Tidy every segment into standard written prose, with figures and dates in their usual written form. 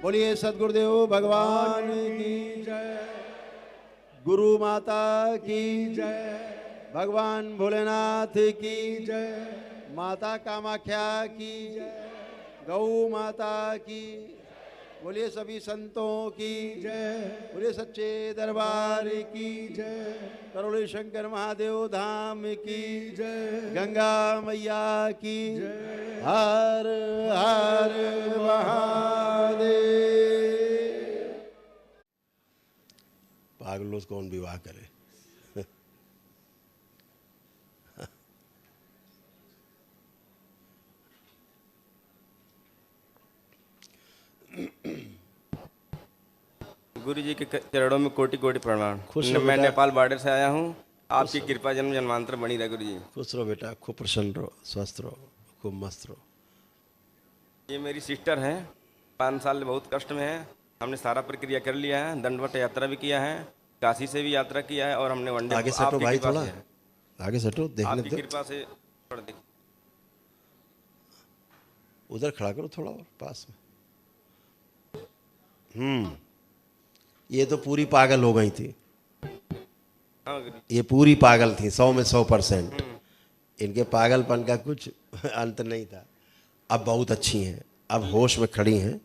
बोलिए सद्गुरुदेव भगवान की जय, गुरु माता की जय, भगवान भोलेनाथ की जय, माता कामाख्या की जय, गौ माता की। बोलिए सभी संतों की जय, बोलिए सच्चे दरबार की जय, करोड़े शंकर महादेव धाम की जय, गंगा मैया की जय, हर हर महादेव। पागलों से कौन विवाह करे। गुरु जी के चरणों में कोटि कोटि प्रणाम। खुश रहो मैं बेटा। नेपाल बॉर्डर से आया हूँ। आपकी कृपा जन्म जन्मांतर बनी रहे गुरु जी। खुश रहो बेटा, खूब प्रसन्न रहो, स्वस्थ रहो, खूब मस्त रहो। ये मेरी सिस्टर हैं, 5 साल बहुत कष्ट में है। हमने सारा प्रक्रिया कर लिया है, दंडवत यात्रा भी किया है, काशी से भी यात्रा किया है और हमने वनडे आगे सटो आपकी भाई, कृपा थोड़ा से है। आगे सटो, देखने आपकी दो। कृपा से थोड़ा देखिए। उधर खड़ा करो थोड़ा और पास में। ये तो पूरी पागल हो गई थी। हाँ गुरु जी। ये पूरी पागल थी, 100 में 100%। इनके पागलपन का कुछ अंत नहीं था। अब बहुत अच्छी हैं, अब होश में खड़ी हैं।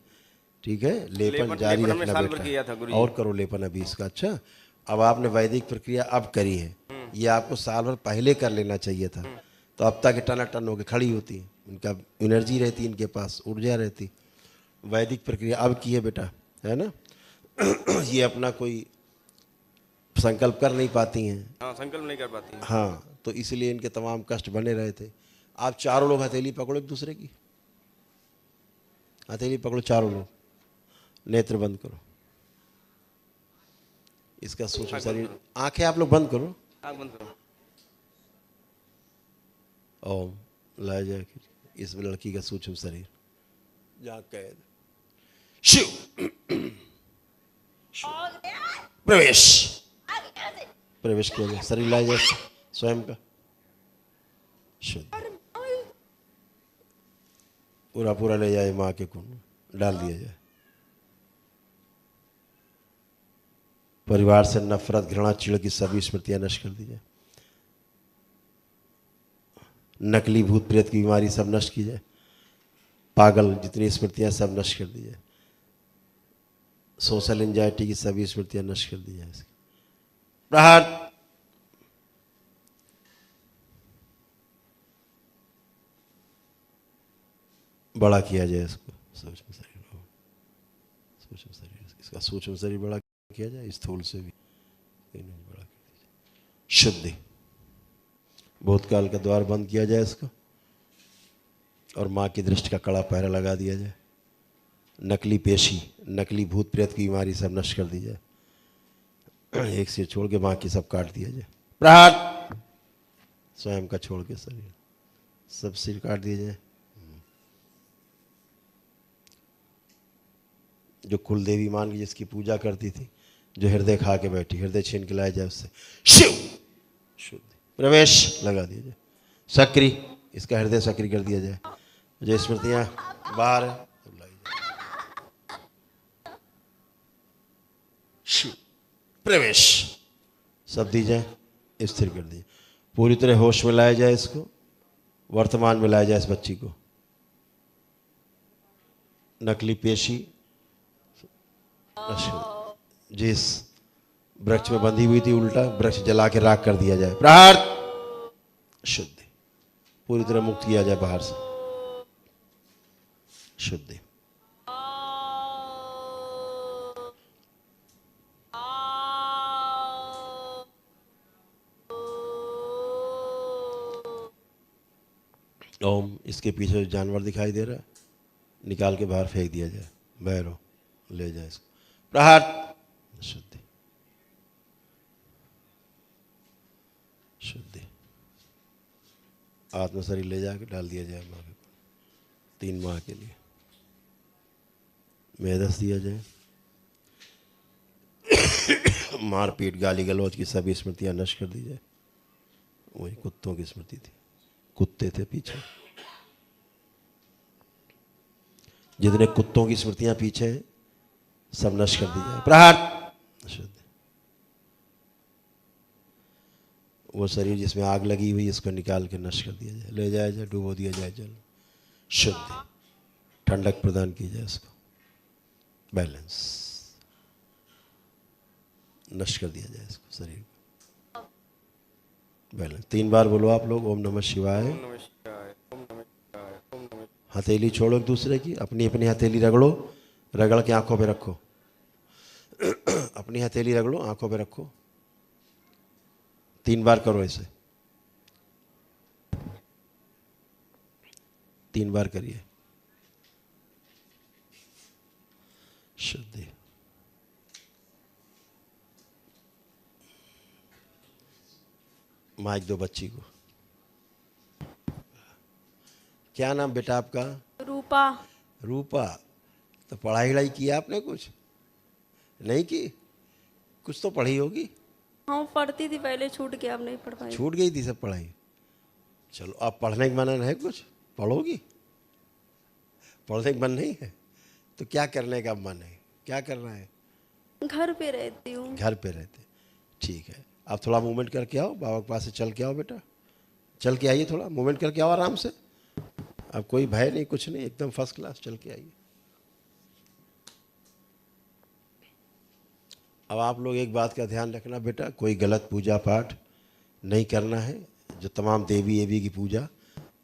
ठीक है, लेपन जारी लेपन हमने रखना साल भर किया था बेटा, गुरु जी। और करो लेपन अभी इसका। अच्छा, अब आपने वैदिक प्रक्रिया अब करी है, ये आपको साल भर पहले कर लेना चाहिए था। तो अब तक टनाटन होकर खड़ी होती, इनका एनर्जी रहती, इनके पास ऊर्जा रहती। वैदिक प्रक्रिया अब की है बेटा, है ना। ये अपना कोई संकल्प कर नहीं पाती हैं। हाँ, संकल्प नहीं कर पाती हैं। हाँ, तो इसलिए इनके तमाम कष्ट बने रहे थे। आप चारों लोग हथेली पकड़ो एक दूसरे की, हथेली पकड़ो चारों लोग, नेत्र बंद करो। इसका सूक्ष्म शरीर, आंखें आप लोग बंद करो। आँख बंद करो। ओम लाया जाए इस लड़की का सूक्ष्म शरीर जहाँ कैद। शिव प्रवेश, प्रवेश किया जाए, शरीर लाया जाए स्वयं का शुद्ध, पूरा पूरा ले जाए, माँ के कुंड डाल दिया जाए। परिवार से नफरत, घृणा, चिढ़ की सभी स्मृतियां नष्ट कर दी जाए। नकली भूत प्रेत की बीमारी सब नष्ट की जाए। पागल जितनी स्मृतियां सब नष्ट कर दी जाए। सोशल एंजाइटी की सभी स्मृतियां नष्ट कर दी जाए। प्रहार, बड़ा किया जाए इसको, सूक्ष्म शरीर, सूक्ष्म शरीर, इसका सूक्ष्म शरीर बड़ा किया जाए, स्थूल से भी बड़ा कर दिया जाए। शुद्धि, भूतकाल का द्वार बंद किया जाए इसको, और माँ की दृष्टि का कड़ा पहरा लगा दिया जाए। नकली पेशी, नकली भूत प्रेत की बीमारी सब नष्ट कर दी जाए। एक सिर छोड़ के बाकी सब काट दिया जाए। प्रहार, स्वयं का छोड़ के शरीर सब सिर काट दिए जाए। जो कुल देवी मान के जिसकी पूजा करती थी, जो हृदय खा के बैठी, हृदय छीन के लाया जाए उससे। शिव शुद्ध प्रवेश लगा दिया जाए। सक्रिय, इसका हृदय सक्रिय कर दिया जाए। जो स्मृतियां बाहर है सब लाई जाए। शिव प्रवेश सब दी जाए, स्थिर कर दिए। पूरी तरह होश में लाया जाए इसको, वर्तमान में लाया जाए इस बच्ची को। नकली पेशी जिस वृक्ष में बंधी हुई थी, उल्टा वृक्ष जला के राख कर दिया जाए। प्रहार, शुद्धि, पूरी तरह मुक्त किया जाए बाहर से। शुद्धि, ओम, इसके पीछे जो जानवर दिखाई दे रहा है निकाल के बाहर फेंक दिया जाए। भैरव ले जाए इसको। प्रहार, शुद्धि, शुद्धि, आत्मा शरीर ले जाके डाल दिया जाए माँ के, 3 माह के लिए मेदस दिया जाए। मारपीट, गाली गलौज की सभी स्मृतियां नष्ट कर दी जाए। वही कुत्तों की स्मृति थी, कुत्ते थे पीछे। जितने कुत्तों की स्मृतियां पीछे हैं सब नष्ट कर दीजिए। प्रहार। शुद्ध। वो शरीर जिसमें आग लगी हुई इसको निकाल के नष्ट कर दिया जाए, ले जाया जाए, डुबो दिया जाए जल। शुद्ध। ठंडक प्रदान की जाए इसको। बैलेंस। नष्ट कर दिया जाए इसको शरीर को। बैलेंस। 3 बार बोलो आप लोग, ओम नमः शिवाय। ओम नमः शिवाय, ओम नमः शिवाय, ओम नमः। हथेली छोड़ो एक दूसरे की, अपनी अपनी हथेली रगड़ो, रगड़ के आंखों पे रखो। अपनी हथेली रगड़ो, आंखों पे रखो। 3 बार करो ऐसे, 3 बार करिए। शुद्धि। माइक दो बच्ची को। क्या नाम बेटा आपका? रूपा। रूपा। तो पढ़ाई वढ़ाई किया आपने? कुछ नहीं की? कुछ तो पढ़ी होगी। हाँ पढ़ती थी पहले, छूट गया, अब नहीं पढ़ पाई। छूट गई थी सब पढ़ाई। चलो अब पढ़ने का मन है, कुछ पढ़ोगी? पढ़ने का मन नहीं है तो क्या करने का मन है? क्या करना है? घर पे रहती हूँ। घर पे रहते। ठीक है, आप थोड़ा मूवमेंट करके आओ, बाबा के पास से चल के आओ बेटा, चल के आइए, थोड़ा मूवमेंट करके आओ आराम से। अब कोई भय नहीं, कुछ नहीं, एकदम फर्स्ट क्लास, चल के आइए। अब आप लोग एक बात का ध्यान रखना बेटा, कोई गलत पूजा पाठ नहीं करना है। जो तमाम देवी एवी की पूजा,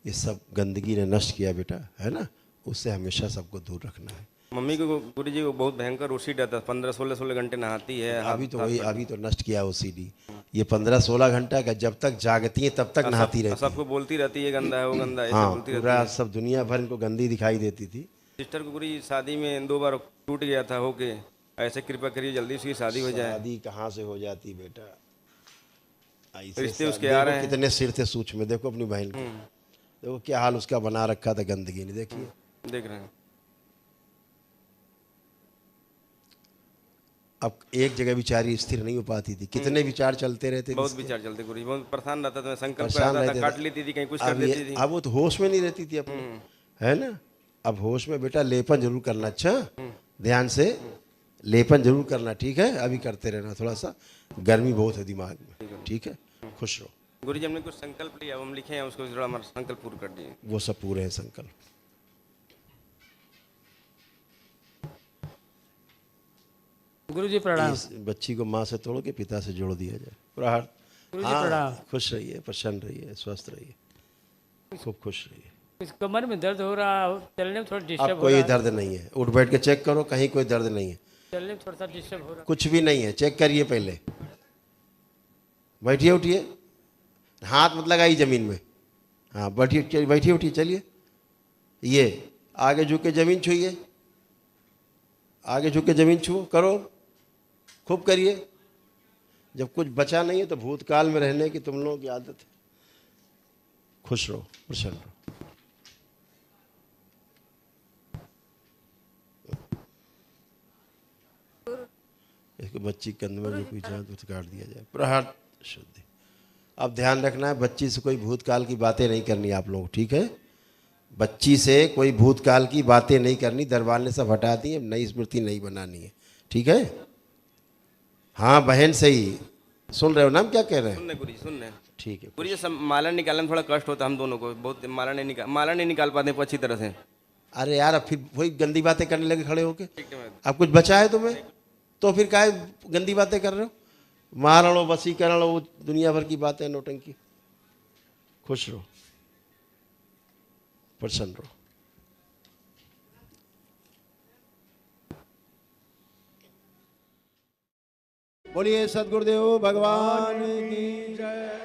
ये सब गंदगी ने नष्ट किया बेटा, है ना, उससे हमेशा सबको दूर रखना है। मम्मी को गुरु जी को बहुत भयंकर ओसीडी आता है, 15-16 घंटे नहाती है। अभी तो वही, अभी तो नष्ट किया ओसीडी। ये 15-16 घंटा का, जब तक जागती है तब तक नहाती रहती है। सबको बोलती रहती है गंदा है, वो गंदा है, ऐसे हाँ, बोलती रहती पूरा है। सब दुनिया भर इनको गंदी दिखाई देती थी। सिस्टर को गुरु जी शादी में 2 बार टूट गया था होके, ऐसे कृपा करिए जल्दी उसकी शादी हो जाए। शादी कहाँ से हो जाती बेटा? ऐसे रिश्ते सब उसके आ रहे देखो हैं। कितने सिर थे सूक्ष्म। देखो अपनी बहन को, देखो क्या हाल उसका बना रखा था गंदगी ने, देखिए। देख रहे हैं। अब एक जगह बेचारी स्थिर नहीं हो पाती थी, कितने विचार चलते रहते थे बहुत इसके। विचार चलते गुरु जी, बहुत परेशान रहता था, मैं संकल्प परेशान करता था, रहते काट थे। लेती थी, कहीं कुछ कर अब देती थी। अब वो तो होश में नहीं रहती थी अपने, है ना। अब होश में बेटा लेपन जरूर करना। अच्छा, ध्यान से लेपन जरूर करना, ठीक है। अभी करते रहना, थोड़ा सा गर्मी बहुत है दिमाग में, ठीक है। खुश रहो। गुरु जी हमने कुछ संकल्प लिया, हम लिखे हैं उसको, थोड़ा हमारा संकल्प पूर्ण कर दिए। वो सब पूरे हैं संकल्प। गुरु जी प्रणाम। इस बच्ची को माँ से तोड़ के पिता से जोड़ दिया जाए। प्रहार। गुरु जी प्रणाम। खुश रहिए, प्रसन्न रहिए, स्वस्थ रहिए, खूब खुश रहिए। इस कमर में दर्द हो रहा है, चलने में थोड़ा अब डिस्टर्ब हो कोई रहा है। दर्द नहीं है, उठ बैठ के चेक करो, कहीं कोई दर्द नहीं है, चलने में थोड़ा सा डिस्टर्ब हो रहा है। कुछ भी नहीं है, चेक करिए पहले। बैठिए उठिए, हाथ मत लगाइए जमीन में। हाँ बैठिए, बैठिए उठिए, चलिए। ये आगे झुक के जमीन छूइए, आगे झुक के जमीन छुओ, करो, खूब करिए। जब कुछ बचा नहीं है तो भूतकाल में रहने की तुम लोगों की आदत है। खुश रहो, प्रसन्न रहो। इसको बच्ची कंध में जो कोई जाए तो काट दिया जाए। प्रहार। शुद्धि। अब ध्यान रखना है, बच्ची से कोई भूतकाल की बातें नहीं करनी आप लोग, ठीक है। बच्ची से कोई भूतकाल की बातें नहीं करनी, दरबार ने सब हटा दी है, नई स्मृति नहीं बनानी है, ठीक है। हाँ बहन सही सुन रहे हो, नाम क्या कह रहे हैं? सुन रहे गुरु जी, सुन रहे हैं। ठीक है। गुरु जी सब माला निकालने में थोड़ा कष्ट होता है हम दोनों को, बहुत माला नहीं निकाल पाते अच्छी तरह से। अरे यार अब फिर वही गंदी बातें करने लगे खड़े होके। ठीक है। अब कुछ बचा है तुम्हें तो फिर काहे गंदी बातें कर रहे हो? मारण लो, वसीकरण लो, दुनिया भर की बातें, नौटंकी। खुश रहो, प्रसन्न रहो। बोलिए सदगुरुदेव भगवान की जय,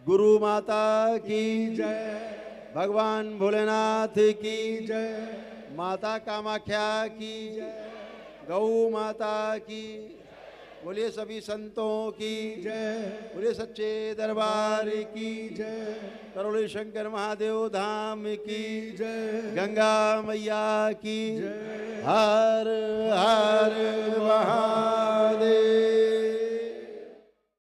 गुरु माता की जय, भगवान भोलेनाथ की जय, माता कामाख्या की जय, गौ माता की। बोलिए सभी संतों की जय, बोलिए सच्चे दरबार की जय, करोली शंकर महादेव धाम की जय, गंगा मैया की जय, हर हर महादेव।